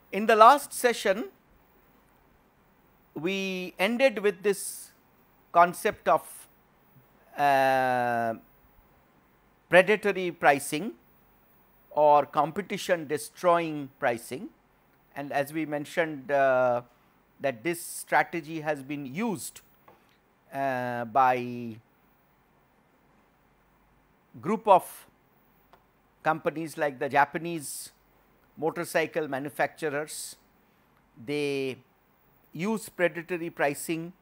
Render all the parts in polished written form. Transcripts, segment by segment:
In the last session, we ended with this concept of predatory pricing or competition destroying pricing, and as we mentioned that this strategy has been used by group of companies like the Japanese motorcycle manufacturers. They use predatory pricing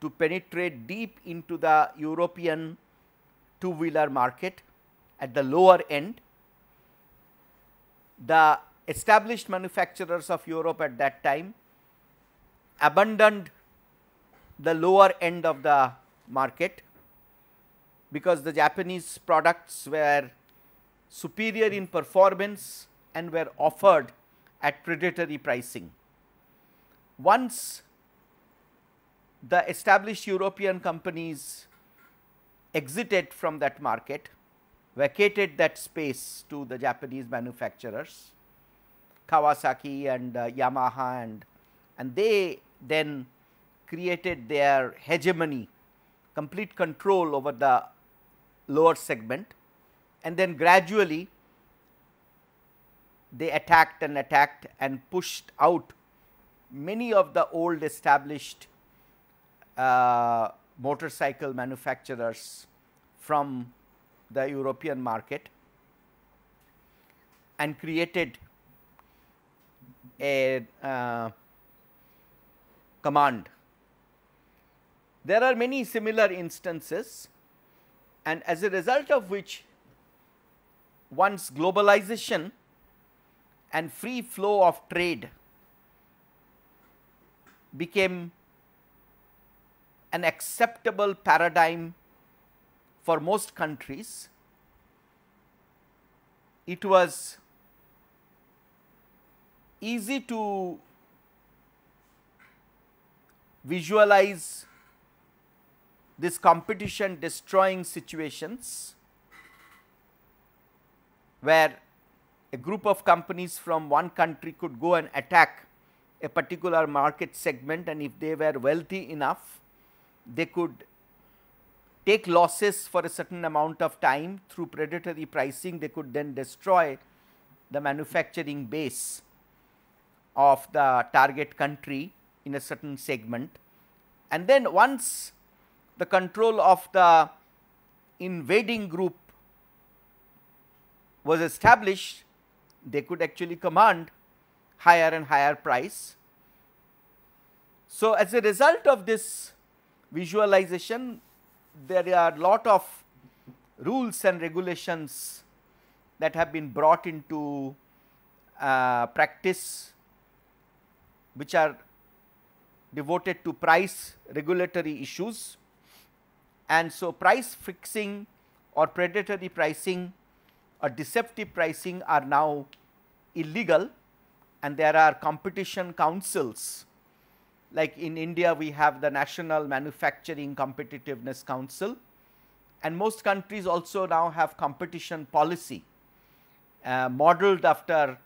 to penetrate deep into the European two-wheeler market at the lower end. The established manufacturers of Europe at that time abandoned the lower end of the market because the Japanese products were superior in performance and were offered at predatory pricing. Once the established European companies exited from that market, vacated that space to the Japanese manufacturers, Kawasaki and Yamaha, and they then created their hegemony, complete control over the lower segment, and then gradually they attacked and pushed out many of the old established motorcycle manufacturers from the European market and created a command. There are many similar instances, and as a result of which, once globalization and free flow of trade became an acceptable paradigm for most countries, it was easy to visualize this competition destroying situations where a group of companies from one country could go and attack a particular market segment, and if they were wealthy enough, they could take losses for a certain amount of time through predatory pricing. They could then destroy the manufacturing base of the target country in a certain segment, and then once the control of the invading group was established, they could actually command higher and higher price. So, as a result of this visualization, there are a lot of rules and regulations that have been brought into practice, which are devoted to price regulatory issues. And so, price fixing or predatory pricing or deceptive pricing are now illegal, and there are competition councils. Like in India, we have the National Manufacturing Competitiveness Council, and most countries also now have competition policy modeled after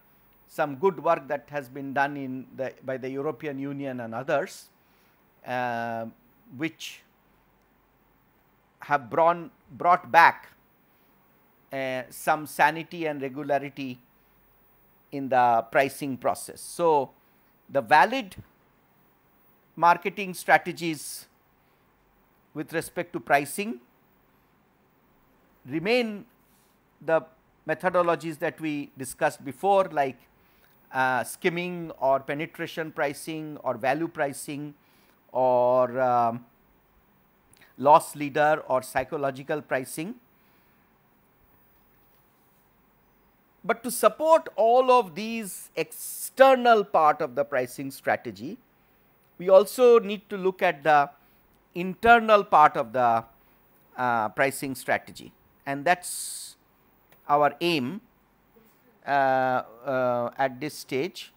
some good work that has been done by the European Union and others, which have brought back some sanity and regularity in the pricing process. So, the valid marketing strategies with respect to pricing remain the methodologies that we discussed before, like skimming or penetration pricing or value pricing or loss leader or psychological pricing. But to support all of these external part of the pricing strategy, we also need to look at the internal part of the pricing strategy, and that is our aim at this stage.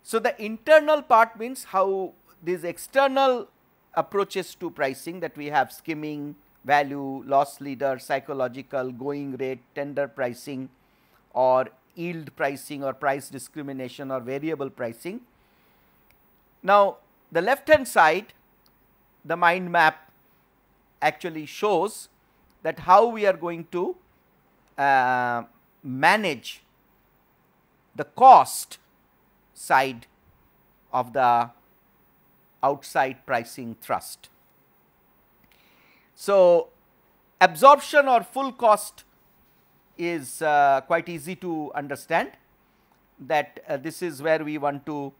So, the internal part means how these external approaches to pricing that we have: skimming, value, loss leader, psychological, going rate, tender pricing, or yield pricing or price discrimination or variable pricing. Now, the left hand side, the mind map actually shows that how we are going to manage the cost side of the outside pricing thrust. So, absorption or full cost is quite easy to understand, that this is where we want to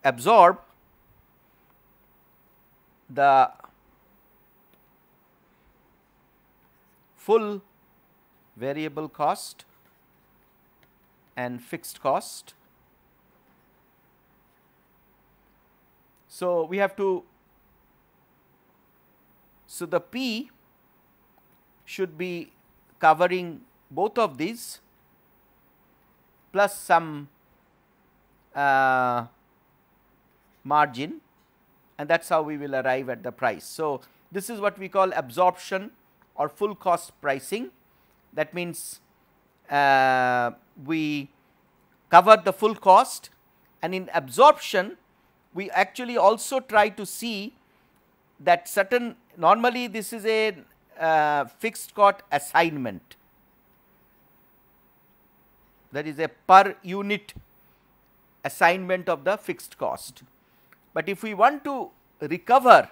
absorb the full variable cost and fixed cost. So, we have to, so the P should be covering both of these plus some margin, and that is how we will arrive at the price. So, this is what we call absorption or full cost pricing. That means we cover the full cost, and in absorption we actually also try to see that certain, normally this is a fixed cost assignment, that is a per unit assignment of the fixed cost. But if we want to recover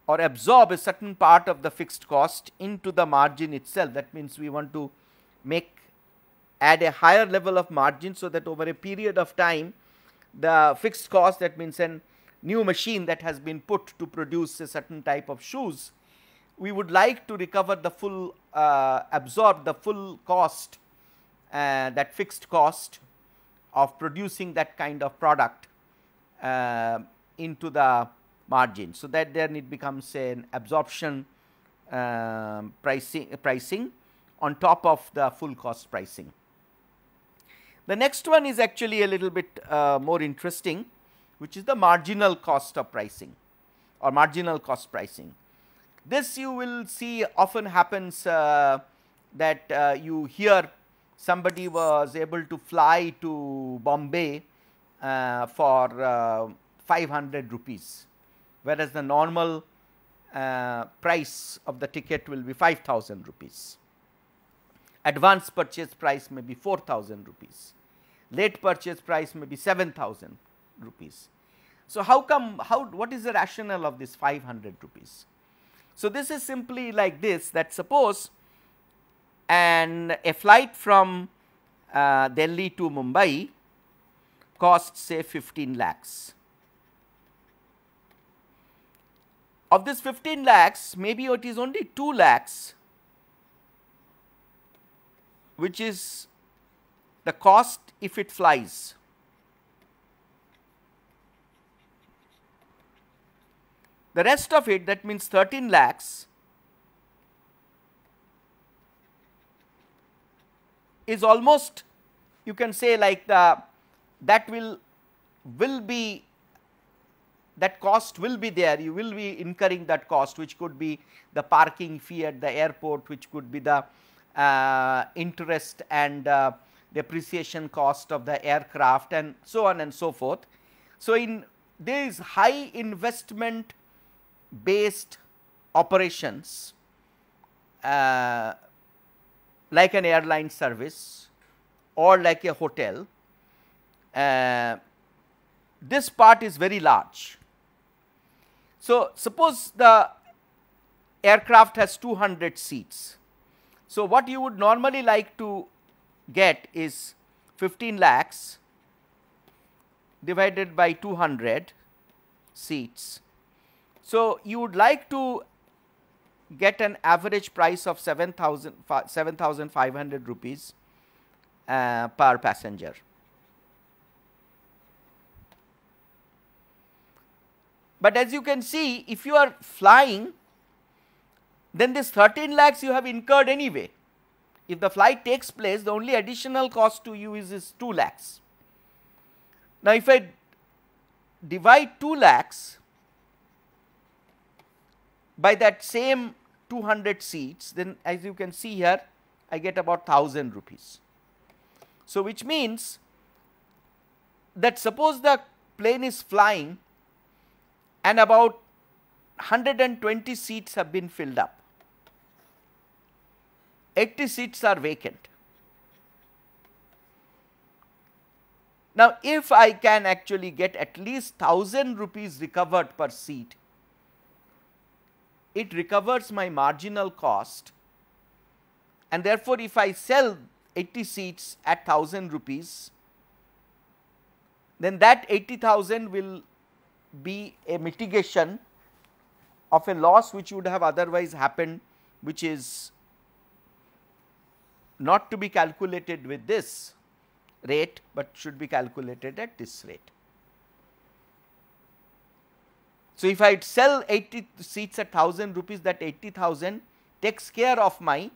or absorb a certain part of the fixed cost into the margin itself, that means we want to add a higher level of margin, so that over a period of time the fixed cost, that means a new machine that has been put to produce a certain type of shoes, we would like to recover the full absorb the full cost, that fixed cost of producing that kind of product into the margin. So, that then it becomes an absorption pricing on top of the full cost pricing. The next one is actually a little bit more interesting, which is the marginal cost of pricing or marginal cost pricing. This you will see often happens that you hear somebody was able to fly to Bombay for 500 rupees, whereas the normal price of the ticket will be 5,000 rupees. Advance purchase price may be 4,000 rupees. Late purchase price may be 7,000 rupees. So, what is the rationale of this 500 rupees? So, this is simply like this, that suppose a flight from Delhi to Mumbai costs say 15 lakhs. Of this 15 lakhs, maybe it is only 2 lakhs which is the cost if it flies. The rest of it, that means 13 lakhs, is almost, you can say, like that will be, that cost will be there, you will be incurring that cost, which could be the parking fee at the airport, which could be the interest and depreciation cost of the aircraft, and so on and so forth. So, there is high investment based operations like an airline service or like a hotel. This part is very large. So, suppose the aircraft has 200 seats. So, what you would normally like to get is 15 lakhs divided by 200 seats. So, you would like to get an average price of 7,500 rupees per passenger. But as you can see, if you are flying, then this 13 lakhs you have incurred anyway. If the flight takes place, the only additional cost to you is 2 lakhs. Now, if I divide 2 lakhs by that same 200 seats, then as you can see here, I get about 1000 rupees. So, which means that suppose the plane is flying and about 120 seats have been filled up, 80 seats are vacant. Now, if I can actually get at least 1000 rupees recovered per seat, it recovers my marginal cost, and therefore, if I sell 80 seats at 1000 rupees, then that 80,000 will be a mitigation of a loss which would have otherwise happened, which is not to be calculated with this rate, but should be calculated at this rate. So, if I sell 80 seats at 1000 rupees, that 80,000 takes care of my,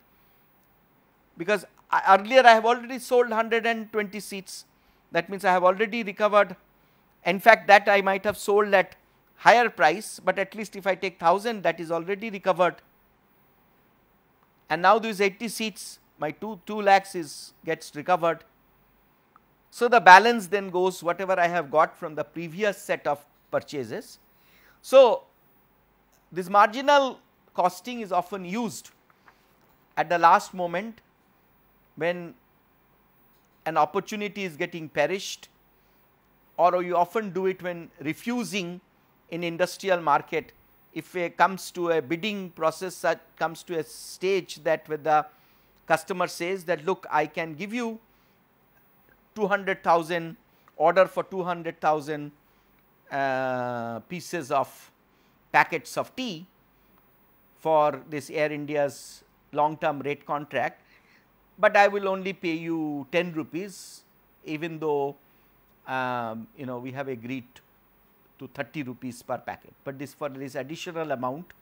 because earlier I have already sold 120 seats, that means I have already recovered. In fact, that I might have sold at higher price, but at least if I take 1000, that is already recovered. And now these 80 seats, my 2 lakhs gets recovered. So, the balance then goes whatever I have got from the previous set of purchases. So, this marginal costing is often used at the last moment when an opportunity is getting perished, or you often do it when refusing in industrial market. If it comes to a bidding process, that comes to a stage that where the customer says that, look, I can give you 200,000 order for 200,000 pieces of packets of tea for this Air India's long term rate contract, but I will only pay you 10 rupees, even though we have agreed to 30 rupees per packet, but this for this additional amount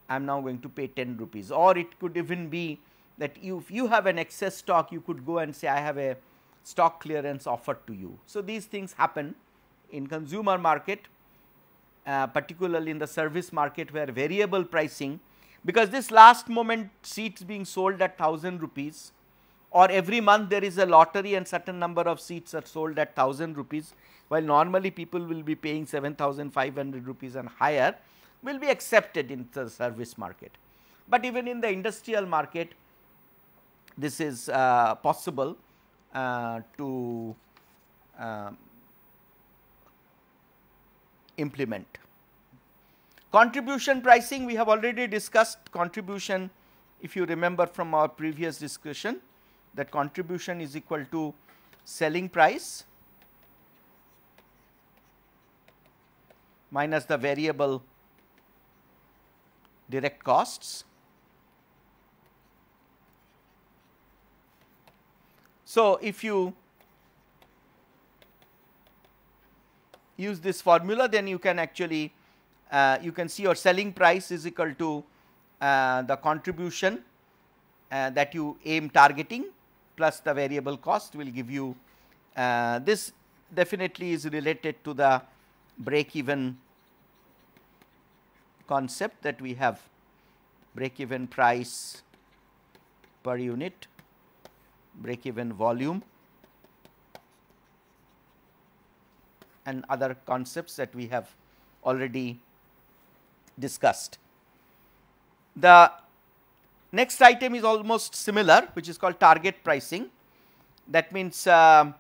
I am now going to pay 10 rupees. Or it could even be that if you have an excess stock, you could go and say, I have a stock clearance offered to you. So, these things happen in consumer market, particularly in the service market, where variable pricing, because this last moment seats being sold at 1000 rupees, or every month there is a lottery and certain number of seats are sold at 1000 rupees, while normally people will be paying 7500 rupees and higher, will be accepted in the service market. But even in the industrial market, this is possible to implement. Contribution pricing, we have already discussed contribution. If you remember from our previous discussion, that contribution is equal to selling price minus the variable direct costs. So, if you use this formula, then you can actually you can see your selling price is equal to the contribution that you aim targeting plus the variable cost will give you this definitely is related to the break even concept that we have, break even price per unit, break even volume, and other concepts that we have already discussed. The next item is almost similar, which is called target pricing. That means that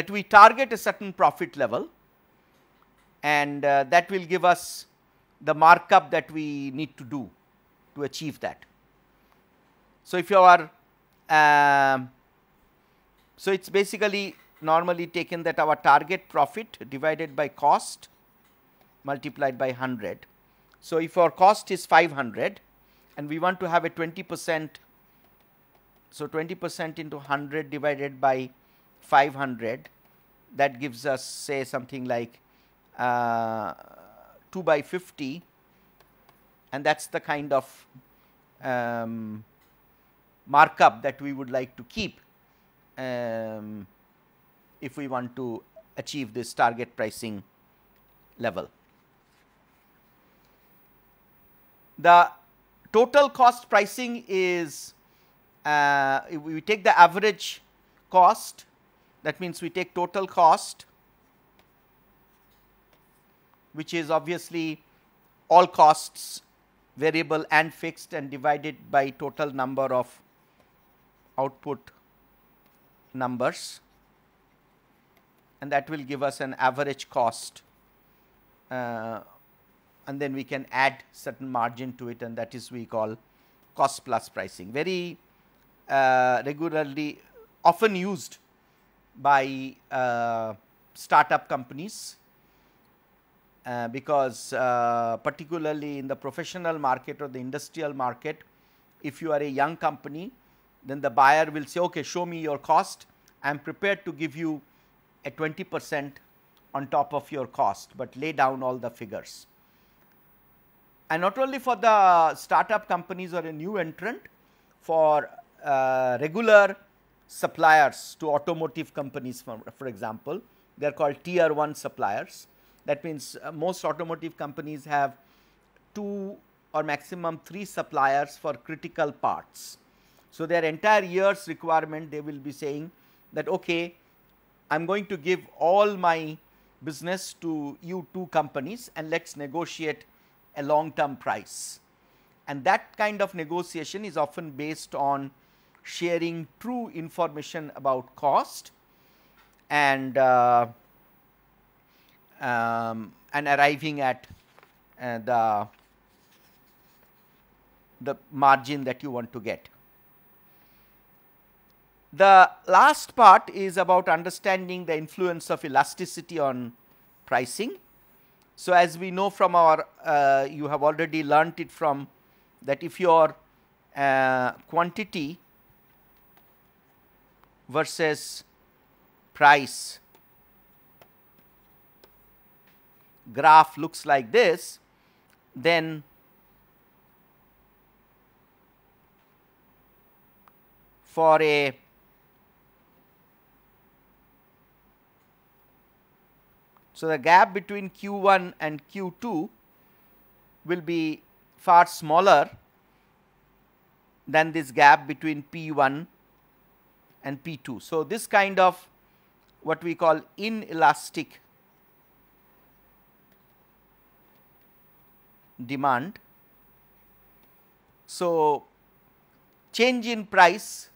we target a certain profit level, and that will give us the markup that we need to do to achieve that. So, if you are so it is basically normally taken that our target profit divided by cost multiplied by 100. So, if our cost is 500 and we want to have a 20%, so 20% into 100 divided by 500, that gives us say something like 2 by 50, and that is the kind of markup that we would like to keep if we want to achieve this target pricing level. The Total cost pricing is we take the average cost, that means we take total cost, which is obviously all costs, variable and fixed, and divided by total number of output numbers, and that will give us an average cost, and then we can add certain margin to it, and that is we call cost plus pricing. Very regularly, often used by startup companies, because particularly in the professional market or the industrial market, if you are a young company, then the buyer will say, okay, show me your cost, I am prepared to give you a 20% on top of your cost, but lay down all the figures. And not only for the startup companies or a new entrant, for regular suppliers to automotive companies, for example, they are called tier 1 suppliers. That means most automotive companies have 2 or maximum 3 suppliers for critical parts. So, their entire year's requirement, they will be saying that, okay, I am going to give all my business to you 2 companies, and let us negotiate a long term price. And that kind of negotiation is often based on sharing true information about cost and arriving at the margin that you want to get. The last part is about understanding the influence of elasticity on pricing. So, as we know from our, you have already learnt it from that, if your quantity versus price graph looks like this, then for a so the gap between Q1 and Q2 will be far smaller than this gap between P1 and P2. So, this kind of what we call inelastic demand. So, change in price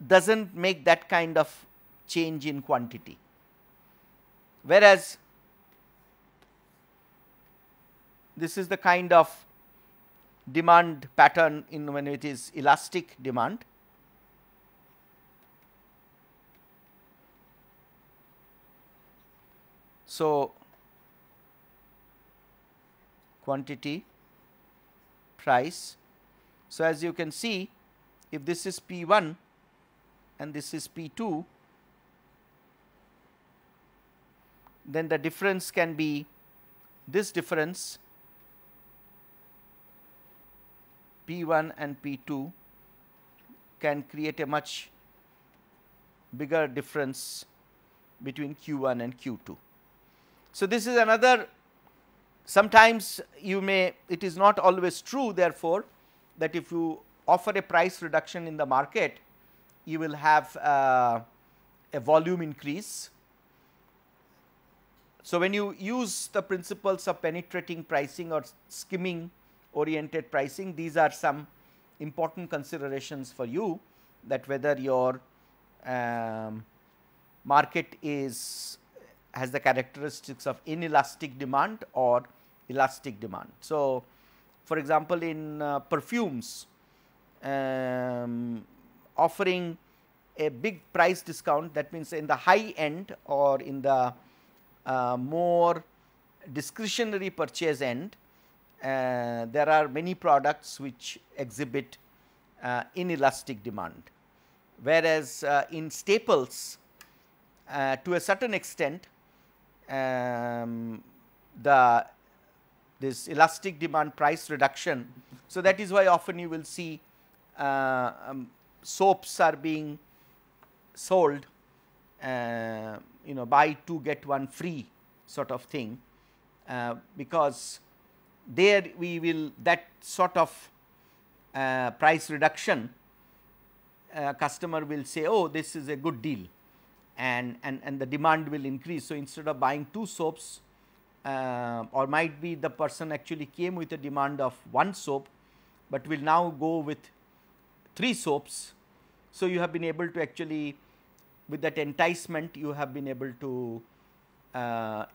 does not make that kind of change in quantity, whereas this is the kind of demand pattern in when it is elastic demand. So, quantity, price. So, as you can see, if this is P1 and this is P2, then the difference can be this difference, P1 and P2 can create a much bigger difference between Q1 and Q2. So, this is another, sometimes you may, it is not always true therefore, that if you offer a price reduction in the market, you will have a volume increase. So, when you use the principles of penetrating pricing or skimming oriented pricing, these are some important considerations for you, that whether your market has the characteristics of inelastic demand or elastic demand. So, for example, in perfumes, offering a big price discount, that means in the high end or in the more discretionary purchase end, there are many products which exhibit inelastic demand, whereas in staples, to a certain extent, this elastic demand price reduction. So, that is why often you will see soaps are being sold, buy 2 get 1 free sort of thing, because there we will that sort of price reduction, customer will say, oh, this is a good deal, and the demand will increase. So, instead of buying 2 soaps, or might be the person actually came with a demand of 1 soap, but will now go with 3 soaps. So, you have been able to actually, with that enticement, you have been able to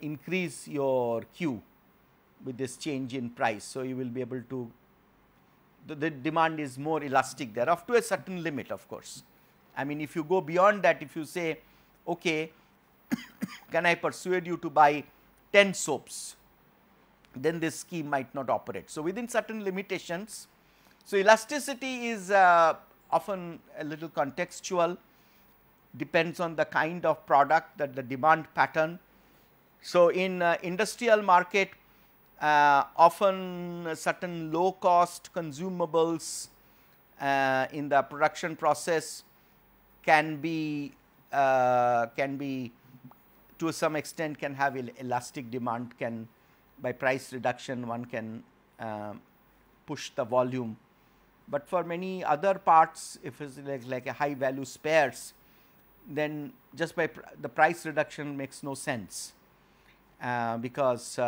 increase your queue with this change in price. So, you will be able to, the demand is more elastic there, up to a certain limit, of course. I mean, if you go beyond that, if you say, okay, can I persuade you to buy 10 soaps, then this scheme might not operate. So, within certain limitations, so elasticity is often a little contextual, depends on the kind of product, that the demand pattern. So, in industrial market, often certain low cost consumables in the production process can be to some extent can have elastic demand, can by price reduction one can push the volume. But for many other parts, if it is like a high value spares, then just by the price reduction makes no sense, because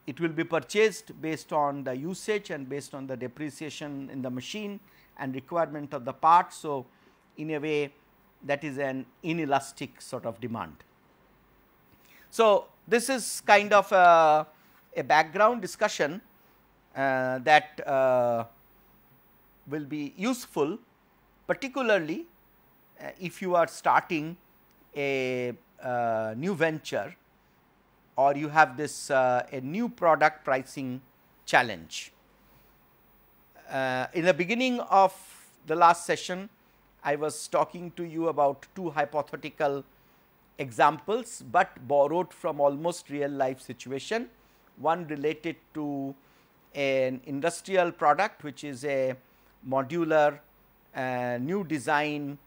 it will be purchased based on the usage and based on the depreciation in the machine and requirement of the part. So, in a way that is an inelastic sort of demand. So, this is kind of a background discussion that will be useful, particularly if you are starting a new venture, or you have this a new product pricing challenge. In the beginning of the last session, I was talking to you about 2 hypothetical examples, but borrowed from almost real life situation. One related to an industrial product, which is a modular new design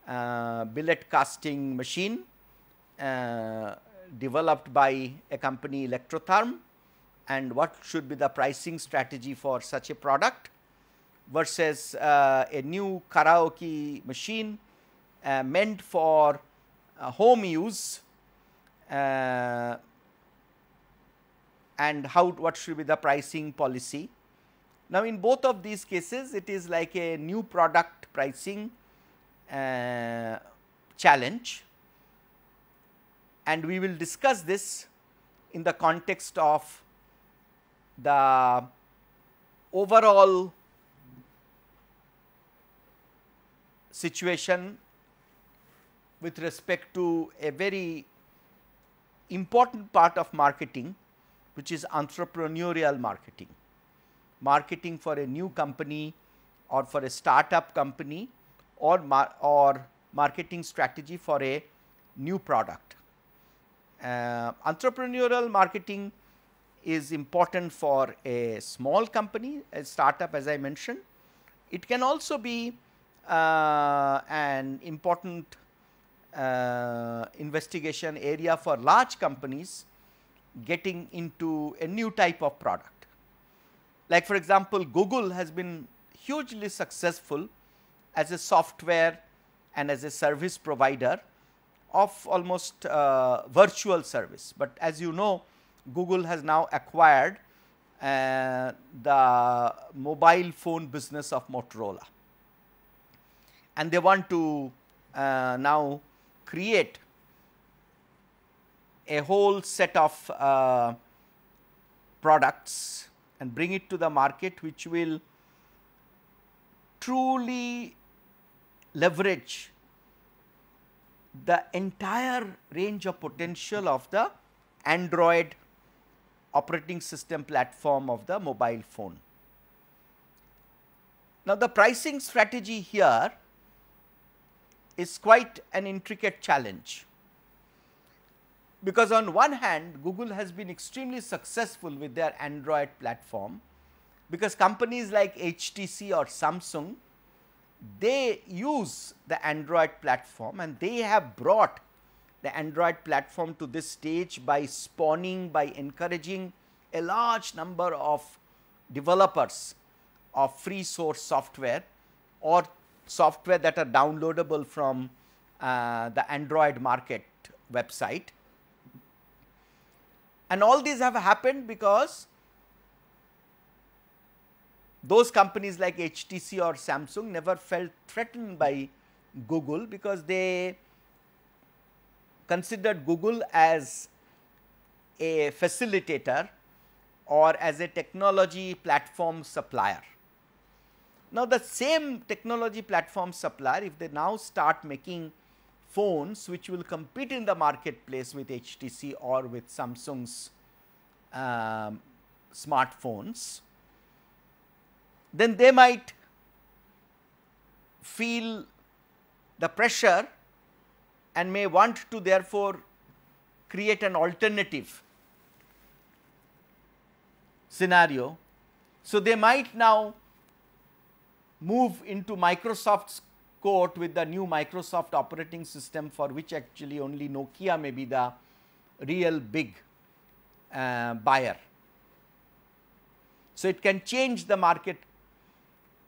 billet casting machine developed by a company, Electrotherm, and what should be the pricing strategy for such a product, versus a new karaoke machine meant for home use, and what should be the pricing policy. Now, in both of these cases, it is like a new product pricing challenge, and we will discuss this in the context of the overall situation with respect to a very important part of marketing, which is entrepreneurial marketing. Marketing for a new company or for a startup company, or marketing strategy for a new product. Entrepreneurial marketing is important for a small company, a startup, as I mentioned. It can also be an important investigation area for large companies getting into a new type of product. Like, for example, Google has been hugely successful as a software and as a service provider of almost virtual service. But as you know, Google has now acquired the mobile phone business of Motorola, and they want to now create a whole set of products and bring it to the market, which will truly leverage the entire range of potential of the Android operating system platform of the mobile phone. Now, the pricing strategy here is quite an intricate challenge, because on one hand, Google has been extremely successful with their Android platform, because companies like HTC or Samsung, they use the Android platform, and they have brought the Android platform to this stage by spawning, by encouraging a large number of developers of free source software or software that are downloadable from the Android market website. And all these have happened because those companies like HTC or Samsung never felt threatened by Google, because they considered Google as a facilitator or as a technology platform supplier. Now, the same technology platform supplier, if they now start making phones which will compete in the marketplace with HTC or with Samsung's smartphones, then they might feel the pressure and may want to therefore create an alternative scenario. So, they might now move into Microsoft's court with the new Microsoft operating system, for which actually only Nokia may be the real big buyer. So, it can change the market.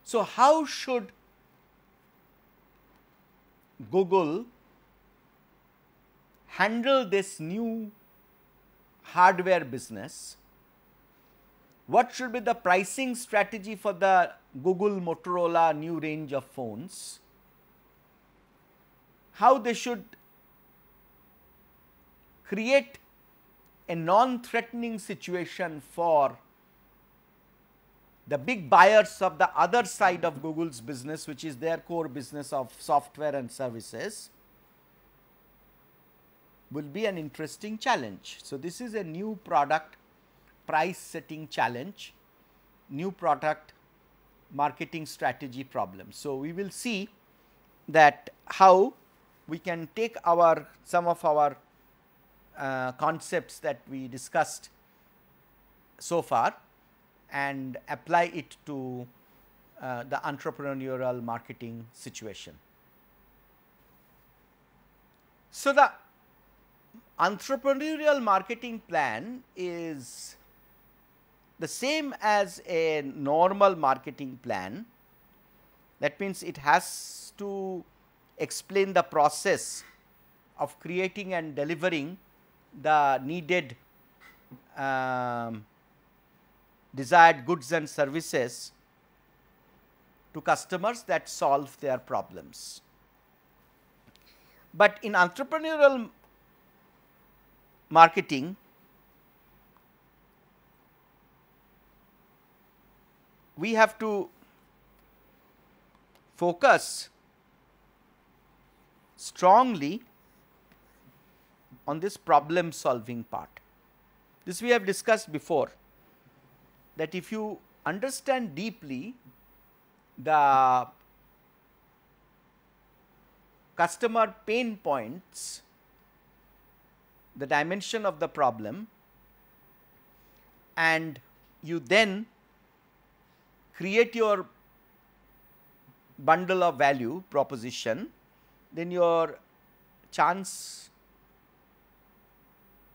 So, how should Google handle this new hardware business? What should be the pricing strategy for the Google Motorola new range of phones? How they should create a non-threatening situation for the big buyers of the other side of Google's business, which is their core business of software and services, will be an interesting challenge. So, this is a new product price setting challenge, new product marketing strategy problem. So, we will see that how we can take some of our concepts that we discussed so far and apply it to the entrepreneurial marketing situation. So, the entrepreneurial marketing plan is the same as a normal marketing plan. That means, it has to explain the process of creating and delivering the needed desired goods and services to customers that solve their problems. But in entrepreneurial marketing, we have to focus strongly on this problem solving part. This we have discussed before, that if you understand deeply the customer pain points, the dimension of the problem, and you then create your bundle of value proposition, then your chance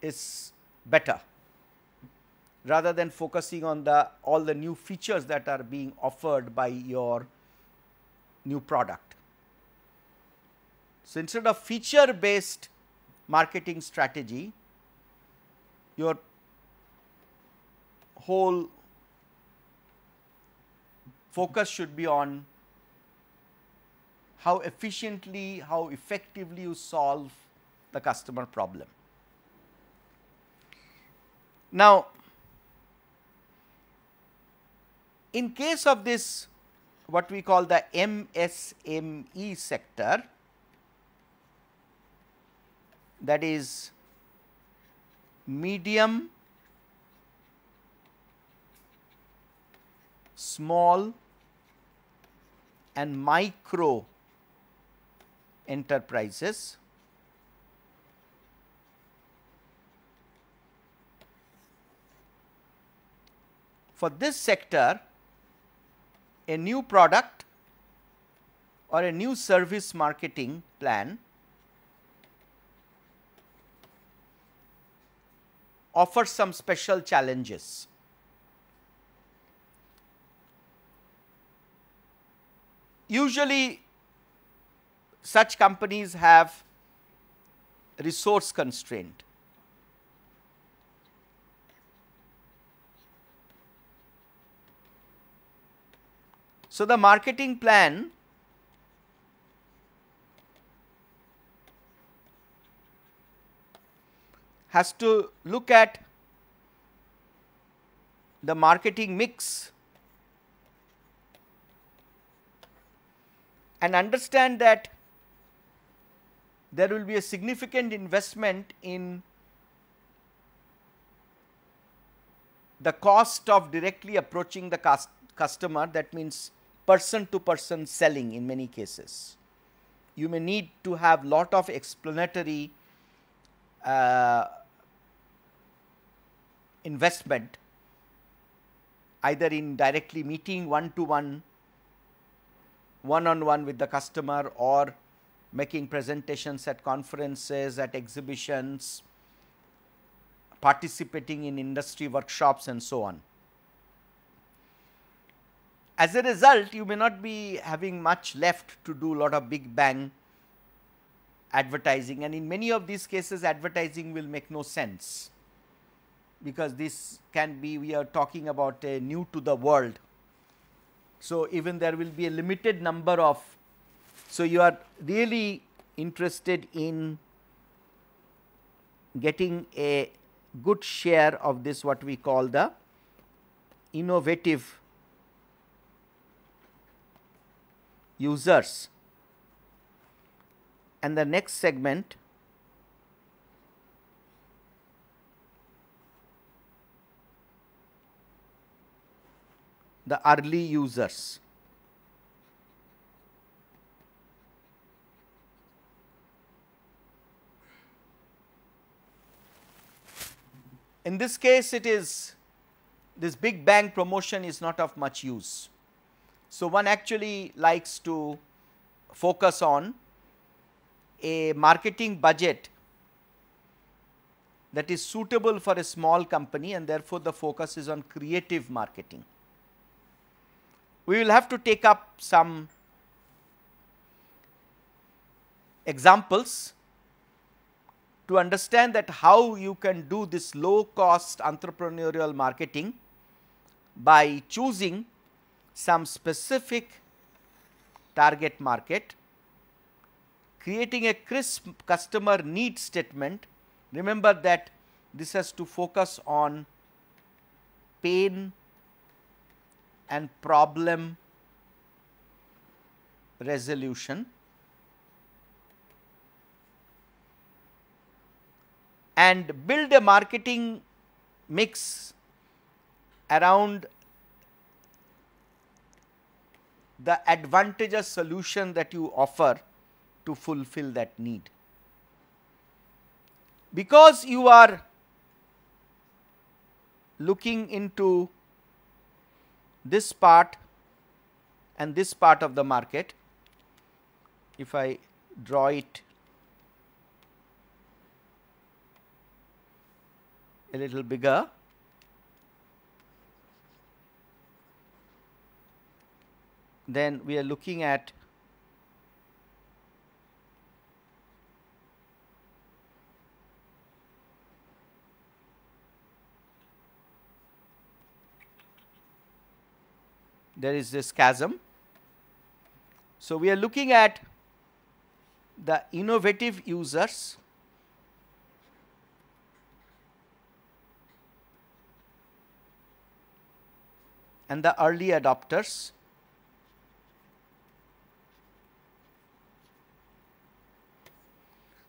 is better, rather than focusing on all the new features that are being offered by your new product. So, instead of feature based marketing strategy, your whole focus should be on how efficiently, how effectively you solve the customer problem. Now, in case of this what we call the MSME sector, that is medium, small and micro enterprises, for this sector, a new product or a new service marketing plan offers some special challenges. Usually such companies have resource constraint. So the marketing plan has to look at the marketing mix and understand that there will be a significant investment in the cost of directly approaching the customer, that means person to person selling in many cases. You may need to have lot of explanatory investment, either in directly meeting one-to-one, one-on-one with the customer, or making presentations at conferences, at exhibitions, participating in industry workshops and so on. As a result, you may not be having much left to do a lot of big bang advertising, and in many of these cases advertising will make no sense, because this can be, we are talking about a new to the world. So even there will be a limited number of, so you are really interested in getting a good share of this, what we call the innovative users. And the next segment the early users. In this case, it is this big bang promotion is not of much use. So one actually likes to focus on a marketing budget that is suitable for a small company, and therefore the focus is on creative marketing. We will have to take up some examples to understand that how you can do this low cost entrepreneurial marketing by choosing some specific target market, creating a crisp customer need statement. Remember that this has to focus on pain and problem resolution, and build a marketing mix around the advantageous solution that you offer to fulfill that need. Because you are looking into this part and this part of the market, if I draw it a little bigger, then we are looking at there is this chasm. So we are looking at the innovative users, and the early adopters.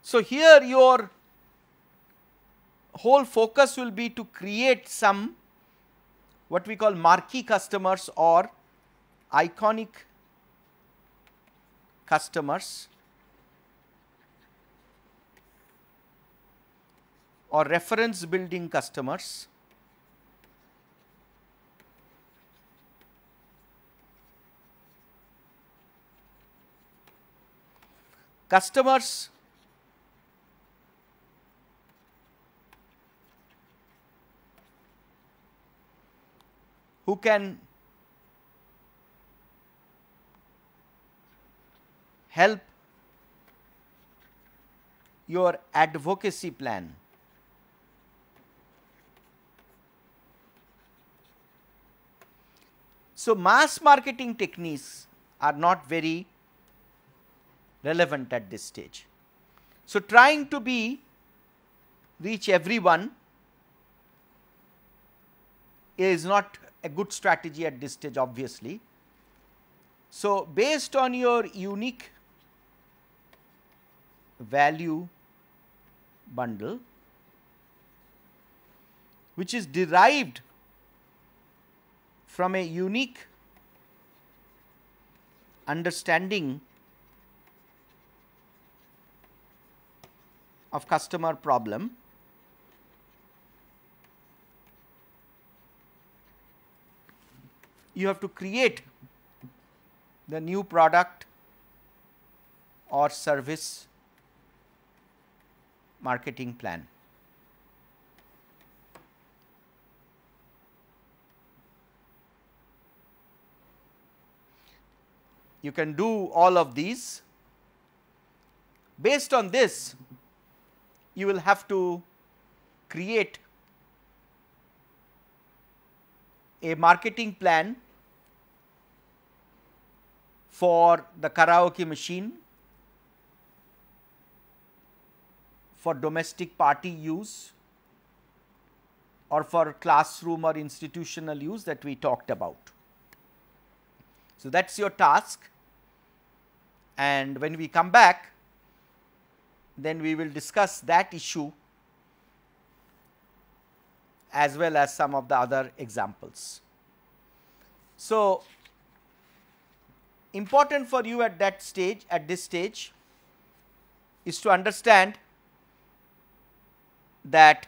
So here your whole focus will be to create some what we call marquee customers or iconic customers or reference building customers. Customers who can help your advocacy plan. So, mass marketing techniques are not very relevant at this stage. So, trying to reach everyone is not a good strategy at this stage, obviously. So, based on your unique value bundle, which is derived from a unique understanding of customer problem, you have to create the new product or service marketing plan. You can do all of these. Based on this, you will have to create a marketing plan for the karaoke machine, for domestic party use, or for classroom or institutional use that we talked about. So, that is your task, and when we come back, then we will discuss that issue as well as some of the other examples. So, important for you at that stage, at this stage, is to understand that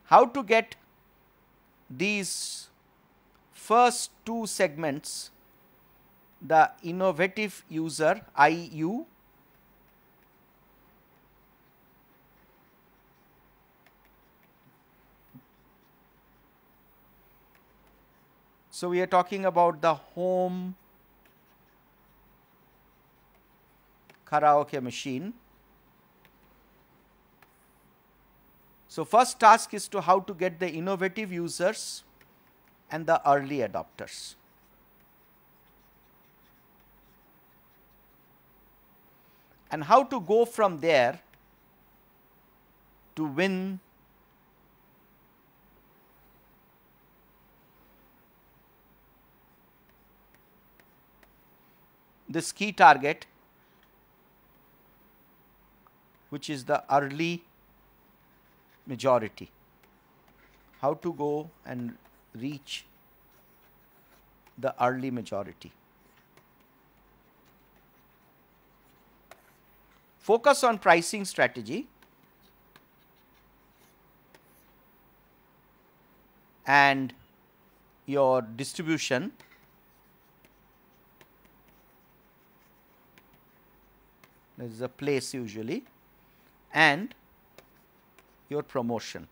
how to get these first two segments, the innovative user IU So, we are talking about the home karaoke machine. So, first task is to how to get the innovative users and the early adopters. And how to go from there to win this key target, which is the early majority. How to go and reach the early majority. Focus on pricing strategy and your distribution. There is a place usually, and your promotion.